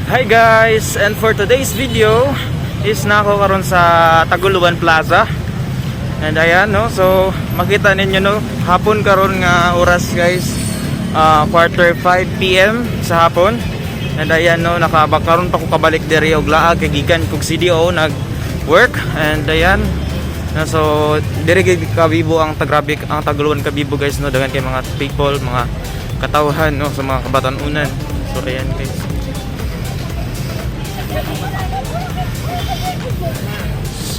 Hi guys, and for today's video is nako karon sa Taguluan Plaza. And ayan no, so makita ninyo no, hapon karon nga oras guys, quarter 5 PM sa hapon. And ayan no, nakabakaron pa ko kabalik diri og laag kay gikan kog CDO nag work. And ayan na, so diri kabibo ang Tagrabik, ang Taguluan kabibo guys no, dagan kay mga people, mga katawhan no, sa mga kabatan-unan. So ayan guys.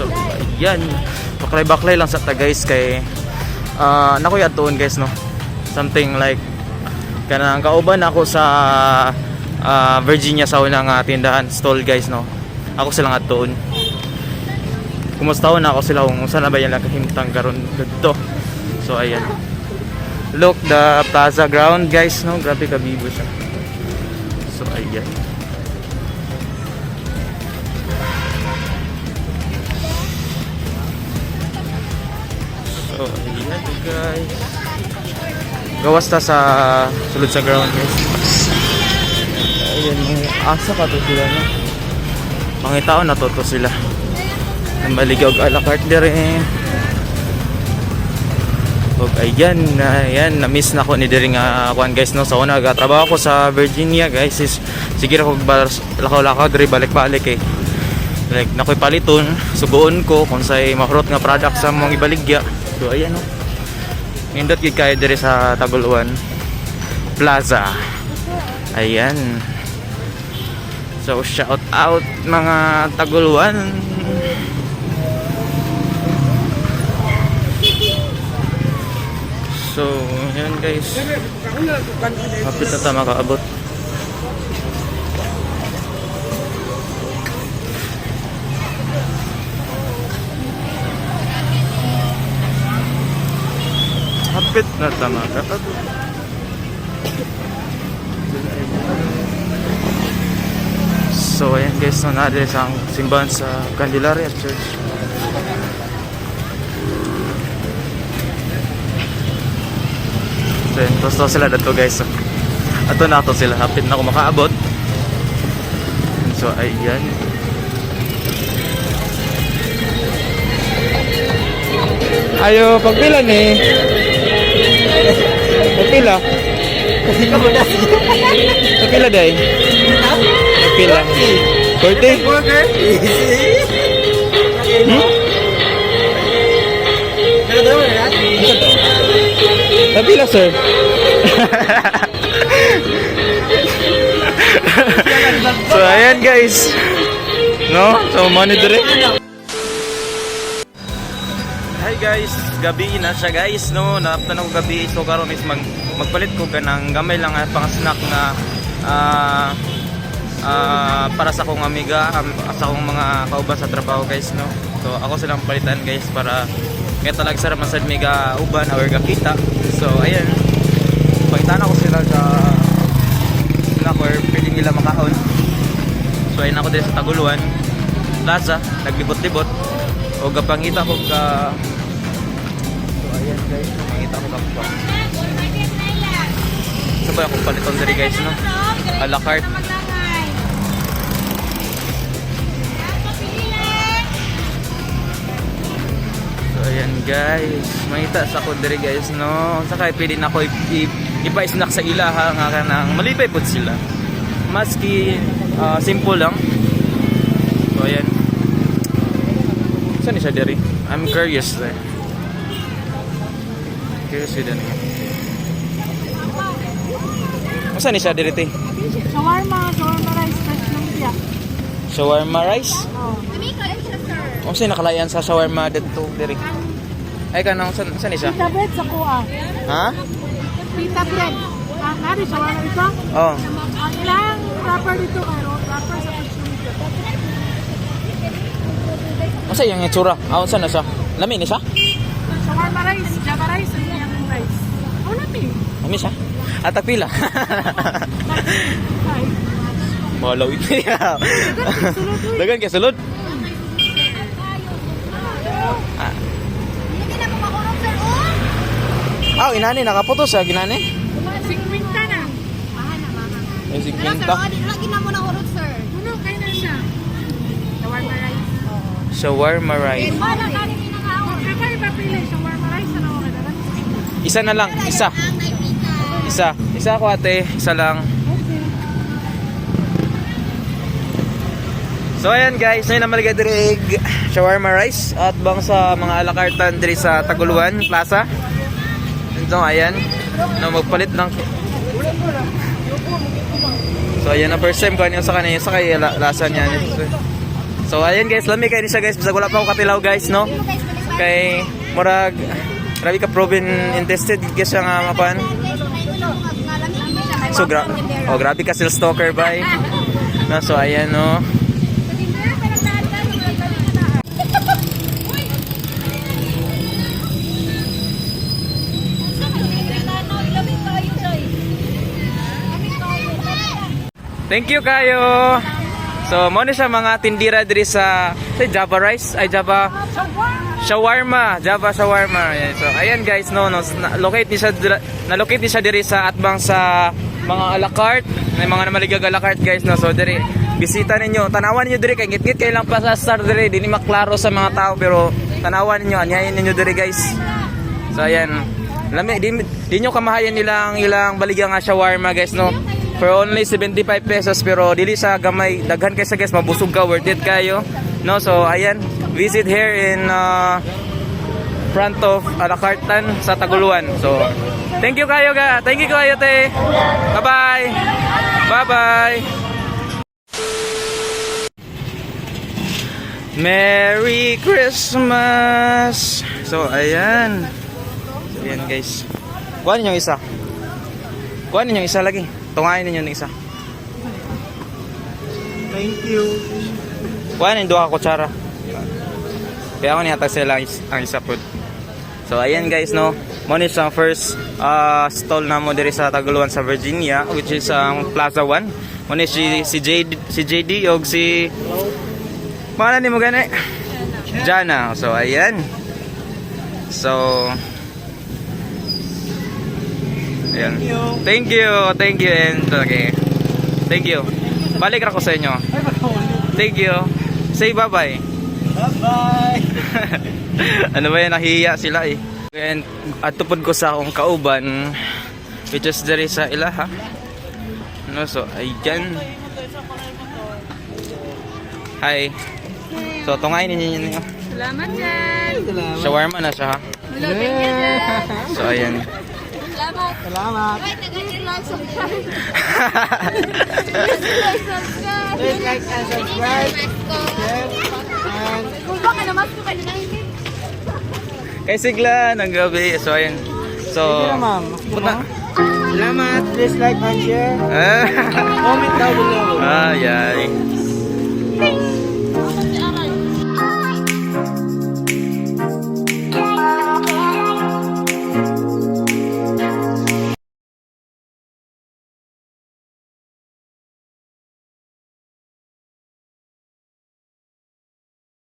So ayan, baklay-baklay lang sa ta guys kay nakoy atuon guys no. Something like kanang kauban ako sa Virginia sa unang tindahan stall guys no. Ako silang atuon. Kumusta na ako sila kung saan na ba yan lang kahimtang karon dito. So ayan. Look the plaza ground guys no, grabe kabibo siya. So ayan. So ayan guys. Gawas ta sa sulod sa ground guys. Ayan, asa pa to sila no. Mga tao na to sila. Ang baligog a la carte dire. Og ayan, ayan, na-miss na ko ni diri nga kuan guys no. So nagatrabaho ko sa Virginia guys. Sige ra ko lakaw-lakaw diri balik-balik eh. Like nakoy paliton, sugoon ko kung say mahurot nga product sa mong ibaligya. So ayan no. Nindot gid kay diri sa Taguluan Plaza. Ayan. So shout out mga Taguluan. So, yan guys. Kapit na tayo makaabot. Kapit na tayo makaabot. So, ayan guys. Nanalo sa simbahan sa Candelaria Church. Gusto sila dito guys. Ato na to sila, hapit na ako makaabot. So ayan. Ayo pagpila ni. Pagpila. Pagpila day. Pagpila. 40 burger. Pagpila sir. So ayan guys no, so monitor eh. Hi guys, gabi na siya guys no, naptan ako gabi. So karon is magpalit ko kanang gamay lang pang snack nga para sa akong amiga, sa akong mga kauban sa trabaho guys no. So ako silang palitan guys para kaya talaga sa masad mega uban or gakita. So ayan, pagitan ako sila sa snack or pwede nila makahon. So ayun ako din sa Taguluan Plaza, naglibot-libot o gapangita ko ka. So ayan guys, nakita ko kapwa. So ba akong paliton diri guys no, a la carte. Ayan guys, makita sa ko diri guys no. Saka pwede na ko ipa-snack sa ilaha nga kanang malipay pud sila. Maski simple lang. So ayan. Saan ni siya diri? I'm curious there. Curious din niya. Saan ni siya diri te? Shawarma rice fresh lang siya. Shawarma rice? Oh. O saan nakalayan sa shawarma dito diri? Ay kanang saan ni siya? Pita bread sa kuha. Ha? Pita bread. Nari shawarma ito? Oh. Ang ilang wrapper dito kayo, wrapper sa kutsyo. Asa yung itsura? Ah, saan na siya? Lami ni siya? Shawarma rice, java rice, and yung rice. Oh, lami. Lami siya? At pila. Malaw ito. Dagan kay sulod. Ah, inani nakaputos sa ginani. 50 na. May 50. Lagi na mo na urot, sir. Shawarma rice. Kakay ba pili? Shawarma rice na ako kailangan. Isa na lang, isa. Isa ako ate, isa lang. So ayan guys, ngayon na maligay diri shawarma rice at bang sa mga alakartan diri sa Taguluan Plaza. So ayan, no magpalit ng. So ayan na first time ko sa kanina sa kay lasa niya. So ayan guys, lami kay ni siya guys, bisag wala pa ako katilaw guys, no. Kay murag grabe ka proven intested kasi nga mapan. So grabe ka sila stalker bye. No, so ayan no. Thank you kayo. So mo ni siya mga tindira diri sa Java rice, ay Java shawarma. Ayan. So ayan guys, no locate ni siya na-locate ni siya diri sa atbang sa mga a la carte, may mga namaligag a la carte guys, no. So diri bisita ninyo, tanawan ninyo diri kay ngit-ngit kay lang pa sa star diri, dili maklaro sa mga tao pero tanawan ninyo, anyayin ninyo diri guys. So ayan. Lami di nyo kamahayan ilang baligya nga shawarma guys, no. For only 75 pesos pero dili sa gamay, daghan kay sa guys, mabusog ka, worth it kayo. No, so ayan, visit here in front of Alacartan sa Taguluan. So thank you kayo ga. Thank you kayo te. Bye-bye. Bye-bye. Merry Christmas. So ayan. So ayan guys. Kuhanin yung isa. Kuhanin yung isa lagi. Tungayin ninyo ng isa. Thank you. Kuhanin duha kutsara. Kaya ako niyatag sila ang isa po. So ayan guys, no. Muna sa first stall na mo diri sa Taguluan sa Virginia, which is ang Plaza 1. Muna si JD o si pangalan ni mo gani? Jana. So ayan. So ayan. Thank you and okay. Thank you. Balik ako sa inyo. Thank you. Say bye-bye. Bye-bye. Ano ba yan, nahihiya sila eh. And at tupod ko sa akong kauban, which is dari sa ilaha. No, so ayan. Hi. So tungayin ninyo. Salamat dyan. Shawarma na siya ha. Hello, thank you dyan. So ayan. Salamat. Salamat. Wait, nag-like, subscribe. Please like and subscribe. Share. And Kung baka naman ko kayo na hindi. Kay Sigla ng gabi. So ayan. So Sige na, ma'am. punta. Salamat. Please like and share. Comment down below. Ay ay.